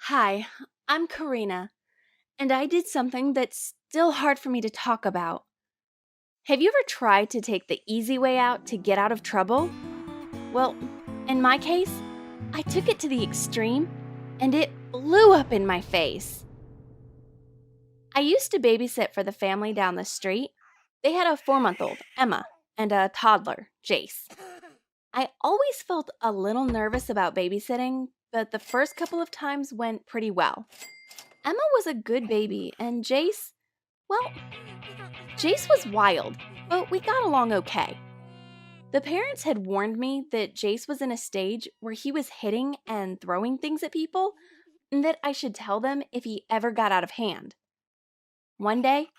Hi, I'm Karina, and I did something that's still hard for me to talk about. Have you ever tried to take the easy way out to get out of trouble? Well, in my case, I took it to the extreme and it blew up in my face. I used to babysit for the family down the street. They had a 4-month-old, Emma, and a toddler, Jace. I always felt a little nervous about babysitting, but the first couple of times went pretty well. Emma was a good baby, and well, Jace was wild, but we got along okay. The parents had warned me that Jace was in a stage where he was hitting and throwing things at people, and that I should tell them if he ever got out of hand. One day,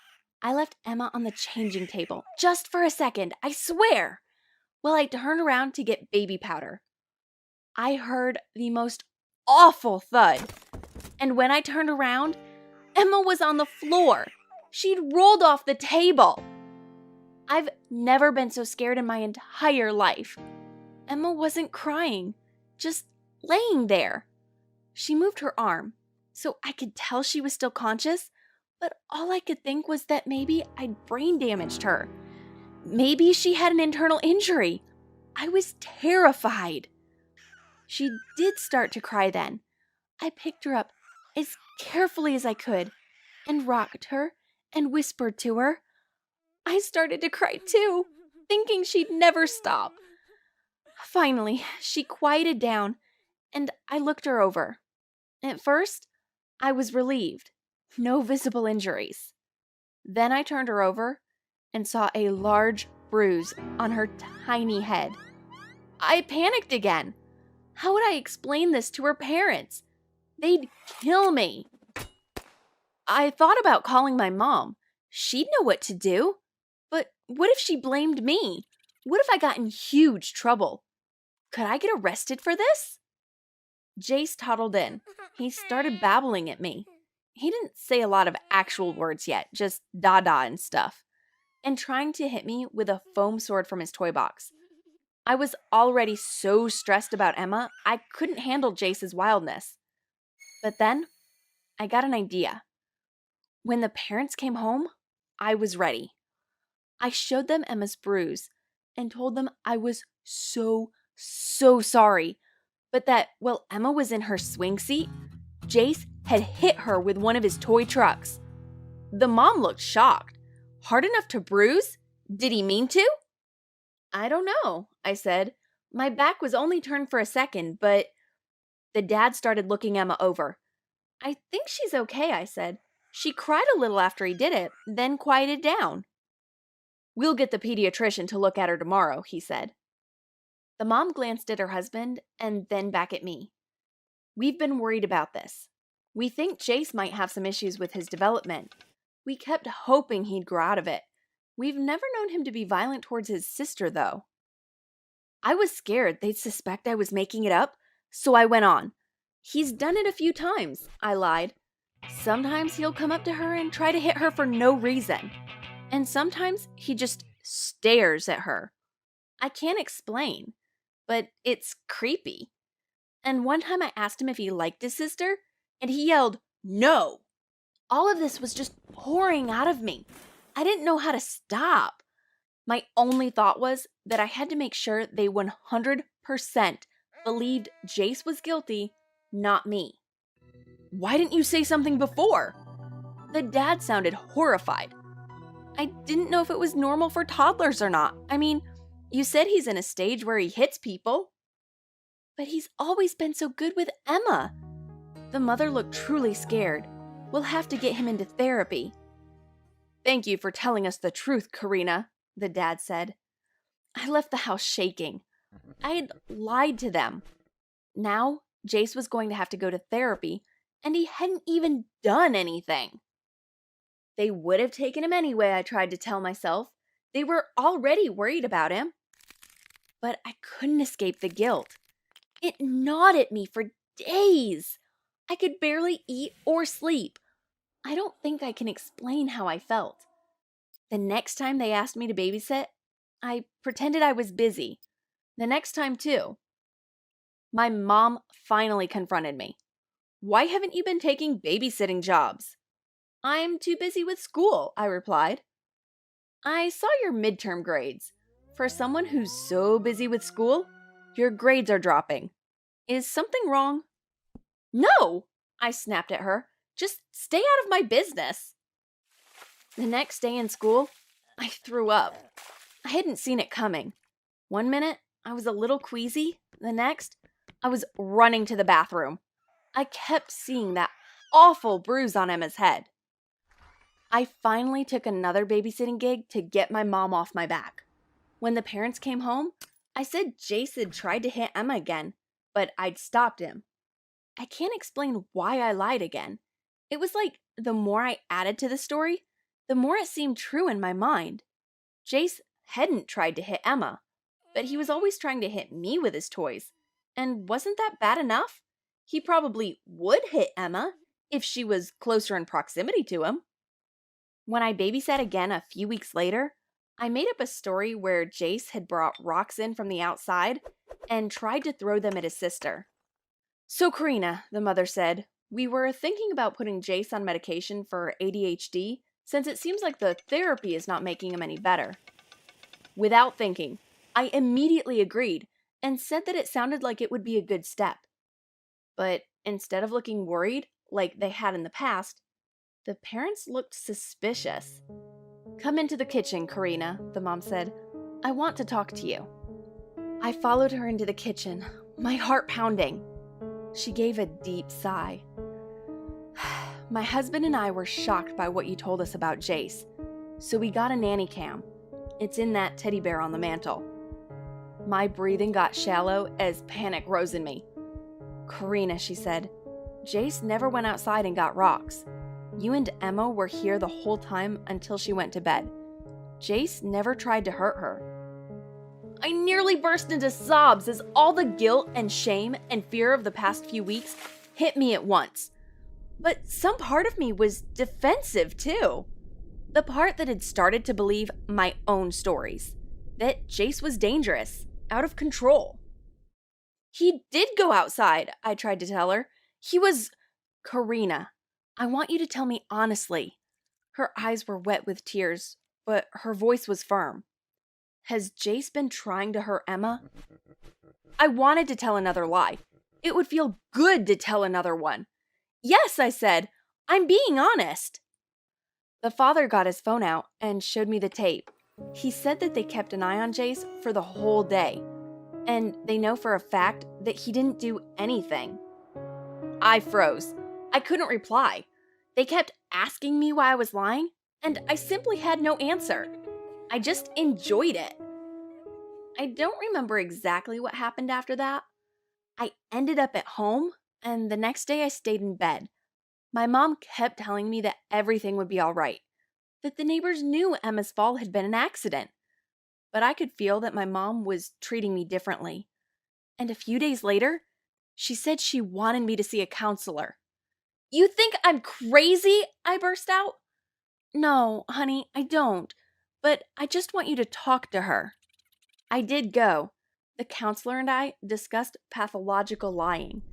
I left Emma on the changing table, just for a second, I swear, while I turned around to get baby powder. I heard the most awful thud, and when I turned around, Emma was on the floor. She'd rolled off the table. I've never been so scared in my entire life. Emma wasn't crying, just laying there. She moved her arm, so I could tell she was still conscious, but all I could think was that maybe I'd brain damaged her. Maybe she had an internal injury. I was terrified. She did start to cry then. I picked her up as carefully as I could and rocked her and whispered to her. I started to cry too, thinking she'd never stop. Finally, she quieted down and I looked her over. At first, I was relieved. No visible injuries. Then I turned her over and saw a large bruise on her tiny head. I panicked again. How would I explain this to her parents? They'd kill me. I thought about calling my mom. She'd know what to do. But what if she blamed me? What if I got in huge trouble? Could I get arrested for this? Jace toddled in. He started babbling at me. He didn't say a lot of actual words yet, just dada and stuff, and trying to hit me with a foam sword from his toy box. I was already so stressed about Emma, I couldn't handle Jace's wildness. But then, I got an idea. When the parents came home, I was ready. I showed them Emma's bruise and told them I was so sorry, but that while Emma was in her swing seat, Jace had hit her with one of his toy trucks. The mom looked shocked. Hard enough to bruise? Did he mean to? I don't know, I said. My back was only turned for a second, but the dad started looking Emma over. I think she's okay, I said. She cried a little after he did it, then quieted down. We'll get the pediatrician to look at her tomorrow, he said. The mom glanced at her husband and then back at me. We've been worried about this. We think Jace might have some issues with his development. We kept hoping he'd grow out of it. We've never known him to be violent towards his sister, though. I was scared they'd suspect I was making it up, so I went on. He's done it a few times, I lied. Sometimes he'll come up to her and try to hit her for no reason. And sometimes he just stares at her. I can't explain, but it's creepy. And one time I asked him if he liked his sister, and he yelled, "No!" All of this was just pouring out of me. I didn't know how to stop. My only thought was that I had to make sure they 100% believed Jace was guilty, not me. Why didn't you say something before? The dad sounded horrified. I didn't know if it was normal for toddlers or not. I mean, you said he's in a stage where he hits people. But he's always been so good with Emma. The mother looked truly scared. We'll have to get him into therapy. Thank you for telling us the truth, Karina, the dad said. I left the house shaking. I had lied to them. Now, Jace was going to have to go to therapy, and he hadn't even done anything. They would have taken him anyway, I tried to tell myself. They were already worried about him. But I couldn't escape the guilt. It gnawed at me for days. I could barely eat or sleep. I don't think I can explain how I felt. The next time they asked me to babysit, I pretended I was busy. The next time, too. My mom finally confronted me. why haven't you been taking babysitting jobs?" "I'm too busy with school," I replied. "I saw your midterm grades. For someone who's so busy with school, your grades are dropping. Is something wrong?" "No!" I snapped at her. "Just stay out of my business." The next day in school, I threw up. I hadn't seen it coming. One minute, I was a little queasy. The next, I was running to the bathroom. I kept seeing that awful bruise on Emma's head. I finally took another babysitting gig to get my mom off my back. When the parents came home, I said Jace had tried to hit Emma again, but I'd stopped him. I can't explain why I lied again. It was like the more I added to the story, the more it seemed true in my mind. Jace hadn't tried to hit Emma, but he was always trying to hit me with his toys. And wasn't that bad enough? He probably would hit Emma if she was closer in proximity to him. When I babysat again a few weeks later, I made up a story where Jace had brought rocks in from the outside and tried to throw them at his sister. "So, Karina," the mother said, "we were thinking about putting Jace on medication for ADHD since it seems like the therapy is not making him any better." Without thinking, I immediately agreed and said that it sounded like it would be a good step. But instead of looking worried, like they had in the past, the parents looked suspicious. "Come into the kitchen, Karina," the mom said. "I want to talk to you." I followed her into the kitchen, my heart pounding. She gave a deep sigh. "My husband and I were shocked by what you told us about Jace, so we got a nanny cam. It's in that teddy bear on the mantle." My breathing got shallow as panic rose in me. "Karina," she said, "Jace never went outside and got rocks. You and Emma were here the whole time until she went to bed. Jace never tried to hurt her." I nearly burst into sobs as all the guilt and shame and fear of the past few weeks hit me at once. But some part of me was defensive too. The part that had started to believe my own stories. That Jace was dangerous, out of control. "He did go outside," I tried to tell her. "He was..." "Karina, I want you to tell me honestly." Her eyes were wet with tears, but her voice was firm. "Has Jace been trying to hurt Emma?" I wanted to tell another lie. It would feel good to tell another one. "Yes," I said. "I'm being honest." The father got his phone out and showed me the tape. He said that they kept an eye on Jace for the whole day, and they know for a fact that he didn't do anything. I froze. I couldn't reply. They kept asking me why I was lying, and I simply had no answer. I just enjoyed it. I don't remember exactly what happened after that. I ended up at home, and the next day I stayed in bed. My mom kept telling me that everything would be all right, that the neighbors knew Emma's fall had been an accident. But I could feel that my mom was treating me differently. And a few days later, she said she wanted me to see a counselor. "You think I'm crazy?" I burst out. "No, honey, I don't. But I just want you to talk to her." I did go. The counselor and I discussed pathological lying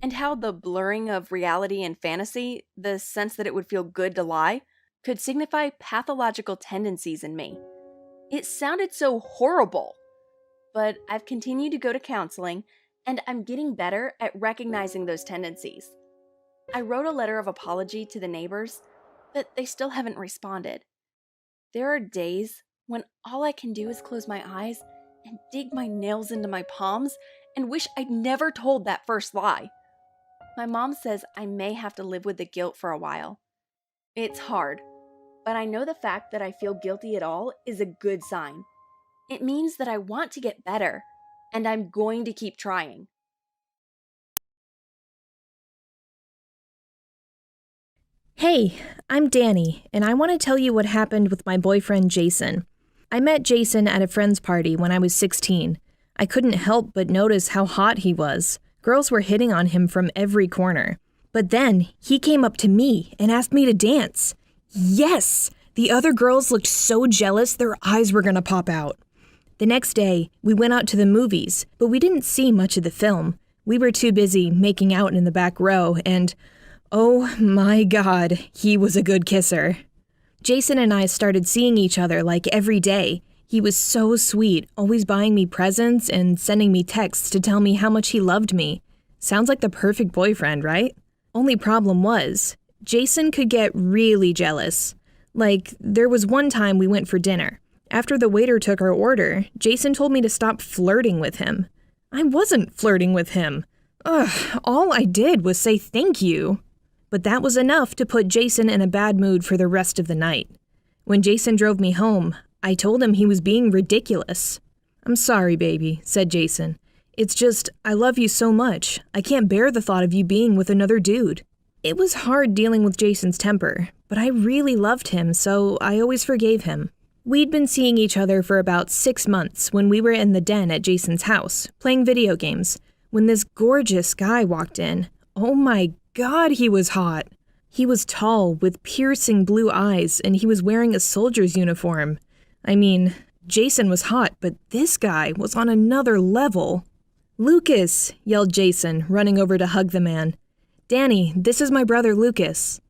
and how the blurring of reality and fantasy, the sense that it would feel good to lie, could signify pathological tendencies in me. It sounded so horrible. But I've continued to go to counseling, and I'm getting better at recognizing those tendencies. I wrote a letter of apology to the neighbors, but they still haven't responded. There are days when all I can do is close my eyes and dig my nails into my palms and wish I'd never told that first lie. My mom says I may have to live with the guilt for a while. It's hard, but I know the fact that I feel guilty at all is a good sign. It means that I want to get better, and I'm going to keep trying. Hey, I'm Danny, and I want to tell you what happened with my boyfriend Jason. I met Jason at a friend's party when I was 16. I couldn't help but notice how hot he was. Girls were hitting on him from every corner. But then he came up to me and asked me to dance. Yes! The other girls looked so jealous their eyes were gonna pop out. The next day, we went out to the movies, but we didn't see much of the film. We were too busy making out in the back row, and oh my God, he was a good kisser. Jason and I started seeing each other like every day. He was so sweet, always buying me presents and sending me texts to tell me how much he loved me. Sounds like the perfect boyfriend, right? Only problem was, Jason could get really jealous. Like, there was one time we went for dinner. After the waiter took our order, Jason told me to stop flirting with him. I wasn't flirting with him. All I did was say thank you. But that was enough to put Jason in a bad mood for the rest of the night. When Jason drove me home, I told him he was being ridiculous. "I'm sorry, baby," said Jason. "It's just, I love you so much. I can't bear the thought of you being with another dude." It was hard dealing with Jason's temper, but I really loved him, so I always forgave him. We'd been seeing each other for about 6 months when we were in the den at Jason's house, playing video games, when this gorgeous guy walked in. Oh my God, he was hot. He was tall, with piercing blue eyes, and he was wearing a soldier's uniform. I mean, Jason was hot, but this guy was on another level. "Lucas!" yelled Jason, running over to hug the man. "Danny, this is my brother Lucas."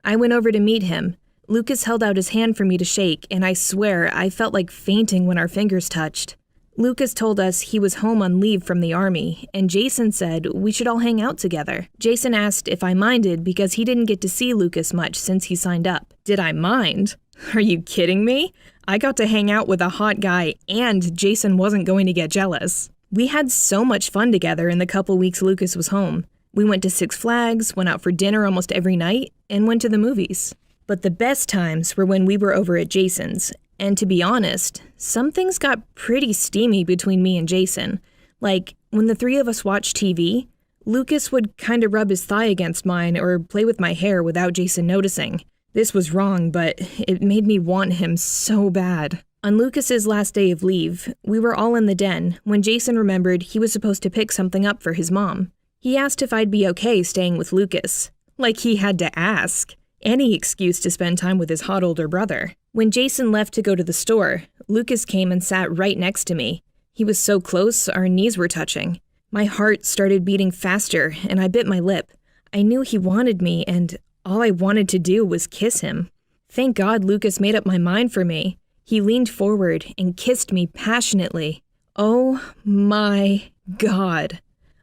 I went over to meet him. Lucas held out his hand for me to shake, and I swear I felt like fainting when our fingers touched. Lucas told us he was home on leave from the army, and Jason said we should all hang out together. Jason asked if I minded because he didn't get to see Lucas much since he signed up. Did I mind? Are you kidding me? I got to hang out with a hot guy, and Jason wasn't going to get jealous. We had so much fun together in the couple weeks Lucas was home. We went to Six Flags, went out for dinner almost every night, and went to the movies. But the best times were when we were over at Jason's. And to be honest, some things got pretty steamy between me and Jason. Like, when the three of us watched TV, Lucas would kind of rub his thigh against mine or play with my hair without Jason noticing. This was wrong, but it made me want him so bad. On Lucas's last day of leave, we were all in the den when Jason remembered he was supposed to pick something up for his mom. He asked if I'd be okay staying with Lucas. Like he had to ask. Any excuse to spend time with his hot older brother. When Jason left to go to the store, Lucas came and sat right next to me. He was so close, our knees were touching. My heart started beating faster, and I bit my lip. I knew he wanted me, and all I wanted to do was kiss him. Thank God Lucas made up my mind for me. He leaned forward and kissed me passionately. Oh my God.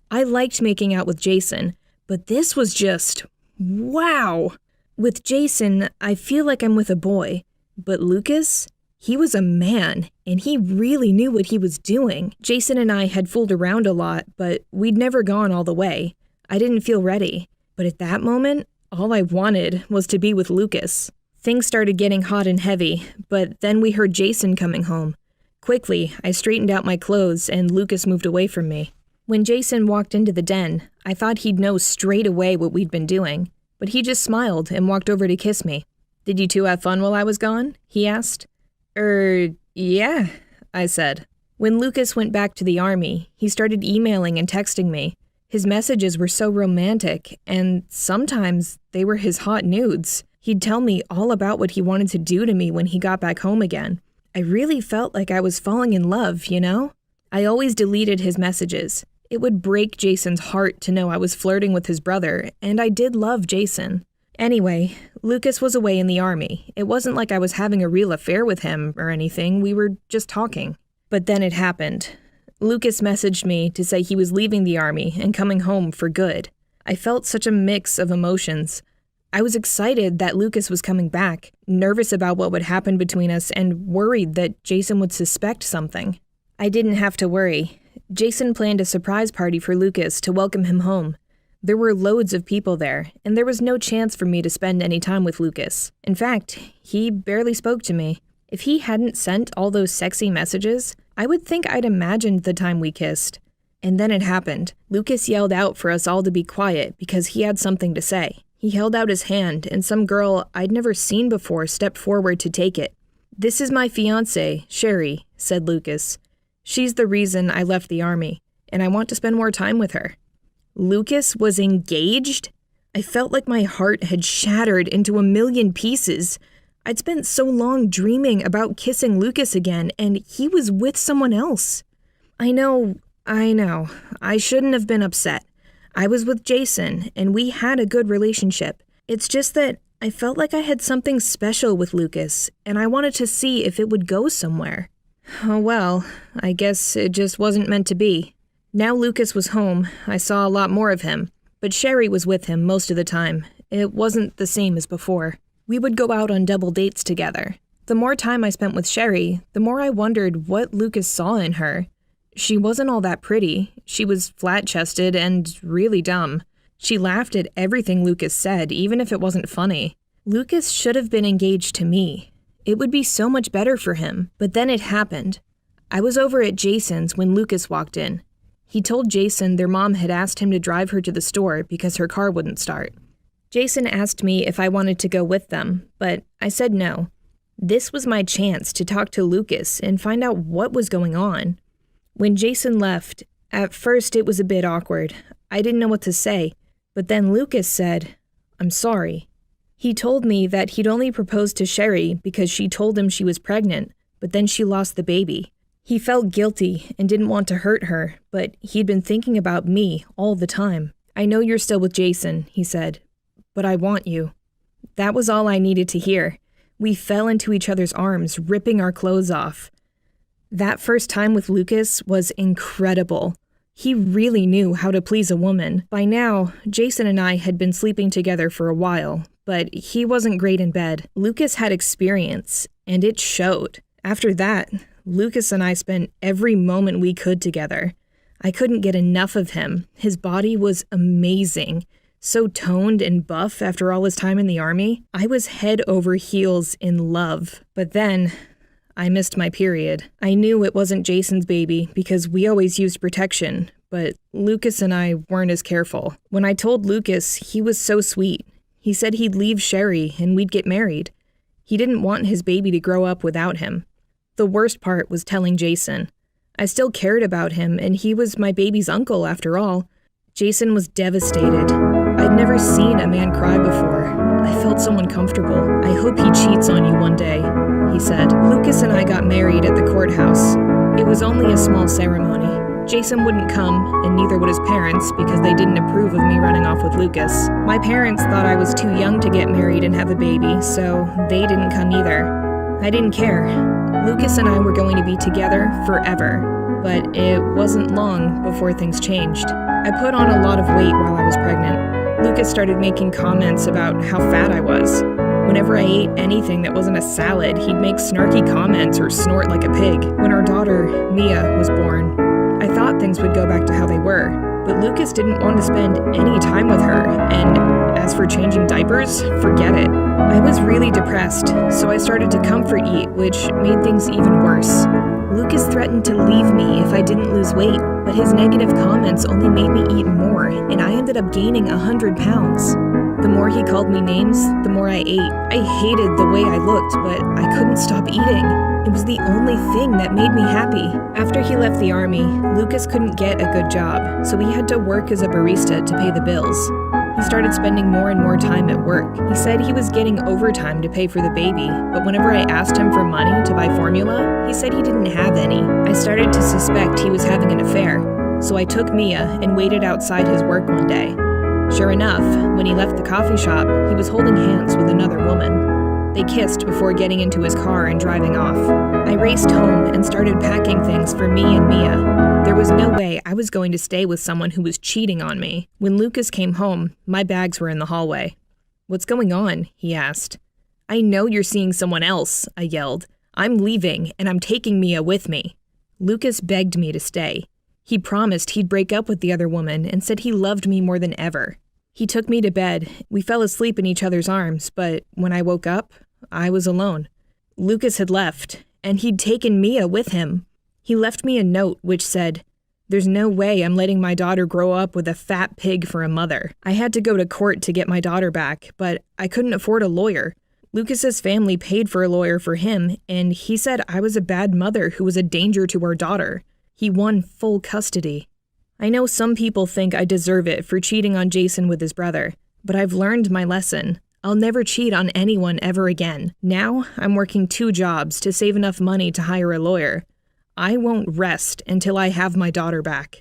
I liked making out with Jason, but this was just, wow. With Jason, I feel like I'm with a boy, but Lucas, he was a man, and he really knew what he was doing. Jason and I had fooled around a lot, but we'd never gone all the way. I didn't feel ready, but at that moment, all I wanted was to be with Lucas. Things started getting hot and heavy, but then we heard Jason coming home. Quickly, I straightened out my clothes, and Lucas moved away from me. When Jason walked into the den, I thought he'd know straight away what we'd been doing. But he just smiled and walked over to kiss me. "Did you two have fun while I was gone?" he asked. Yeah, I said. When Lucas went back to the army, he started emailing and texting me. His messages were so romantic, and sometimes they were his hot nudes. He'd tell me all about what he wanted to do to me when he got back home again. I really felt like I was falling in love, you know? I always deleted his messages. It would break Jason's heart to know I was flirting with his brother, and I did love Jason. Anyway, Lucas was away in the army. It wasn't like I was having a real affair with him or anything, we were just talking. But then it happened. Lucas messaged me to say he was leaving the army and coming home for good. I felt such a mix of emotions. I was excited that Lucas was coming back, nervous about what would happen between us, and worried that Jason would suspect something. I didn't have to worry. Jason planned a surprise party for Lucas to welcome him home. There were loads of people there, and there was no chance for me to spend any time with Lucas. In fact, he barely spoke to me. If he hadn't sent all those sexy messages, I would think I'd imagined the time we kissed. And then it happened. Lucas yelled out for us all to be quiet because he had something to say. He held out his hand, and some girl I'd never seen before stepped forward to take it. "This is my fiancée, Sherry," said Lucas. "She's the reason I left the army, and I want to spend more time with her." Lucas was engaged? I felt like my heart had shattered into a million pieces. I'd spent so long dreaming about kissing Lucas again, and he was with someone else. I know I know. I shouldn't have been upset. I was with Jason, and we had a good relationship. It's just that I felt like I had something special with Lucas, and I wanted to see if it would go somewhere. Oh well, I guess it just wasn't meant to be. Now Lucas was home, I saw a lot more of him, but Sherry was with him most of the time. It wasn't the same as before. We would go out on double dates together. The more time I spent with Sherry, the more I wondered what Lucas saw in her. She wasn't all that pretty. She was flat-chested and really dumb. She laughed at everything Lucas said, even if it wasn't funny. Lucas should have been engaged to me. It would be so much better for him. But then it happened. I was over at Jason's when Lucas walked in. He told Jason their mom had asked him to drive her to the store because her car wouldn't start. Jason asked me if I wanted to go with them, but I said no. This was my chance to talk to Lucas and find out what was going on. When Jason left, at first it was a bit awkward. I didn't know what to say, but then Lucas said, "I'm sorry." He told me that he'd only proposed to Sherry because she told him she was pregnant, but then she lost the baby. He felt guilty and didn't want to hurt her, but he'd been thinking about me all the time. "I know you're still with Jason," he said, "but I want you." That was all I needed to hear. We fell into each other's arms, ripping our clothes off. That first time with Lucas was incredible. He really knew how to please a woman. By now, Jason and I had been sleeping together for a while, but he wasn't great in bed. Lucas had experience, and it showed. After that, Lucas and I spent every moment we could together. I couldn't get enough of him. His body was amazing. So toned and buff after all his time in the army. I was head over heels in love. But then, I missed my period. I knew it wasn't Jason's baby because we always used protection, but Lucas and I weren't as careful. When I told Lucas, he was so sweet. He said he'd leave Sherry and we'd get married. He didn't want his baby to grow up without him. The worst part was telling Jason. I still cared about him, and he was my baby's uncle after all. Jason was devastated. I'd never seen a man cry before. I felt so uncomfortable. "I hope he cheats on you one day," he said. Lucas and I got married at the courthouse. It was only a small ceremony. Jason wouldn't come, and neither would his parents because they didn't approve of me running off with Lucas. My parents thought I was too young to get married and have a baby, so they didn't come either. I didn't care. Lucas and I were going to be together forever, but it wasn't long before things changed. I put on a lot of weight while I was pregnant. Lucas started making comments about how fat I was. Whenever I ate anything that wasn't a salad, he'd make snarky comments or snort like a pig. When our daughter, Mia, was born, I thought things would go back to how they were, but Lucas didn't want to spend any time with her, and as for changing diapers, forget it. I was really depressed, so I started to comfort eat, which made things even worse. Lucas threatened to leave me if I didn't lose weight, but his negative comments only made me eat more, and I ended up gaining 100 pounds. The more he called me names, the more I ate. I hated the way I looked, but I couldn't stop eating. It was the only thing that made me happy. After he left the army, Lucas couldn't get a good job, so he had to work as a barista to pay the bills. He started spending more and more time at work. He said he was getting overtime to pay for the baby, but whenever I asked him for money to buy formula, he said he didn't have any. I started to suspect he was having an affair, so I took Mia and waited outside his work one day. Sure enough, when he left the coffee shop, he was holding hands with another woman. They kissed before getting into his car and driving off. I raced home and started packing things for me and Mia. There was no way I was going to stay with someone who was cheating on me. When Lucas came home, my bags were in the hallway. "What's going on?" he asked. "I know you're seeing someone else," I yelled. "I'm leaving, and I'm taking Mia with me." Lucas begged me to stay. He promised he'd break up with the other woman and said he loved me more than ever. He took me to bed. We fell asleep in each other's arms, but when I woke up, I was alone. Lucas had left, and he'd taken Mia with him. He left me a note which said, "There's no way I'm letting my daughter grow up with a fat pig for a mother." I had to go to court to get my daughter back, but I couldn't afford a lawyer. Lucas's family paid for a lawyer for him, and he said I was a bad mother who was a danger to our daughter. He won full custody. I know some people think I deserve it for cheating on Jason with his brother, but I've learned my lesson. I'll never cheat on anyone ever again. Now, I'm working 2 jobs to save enough money to hire a lawyer. I won't rest until I have my daughter back.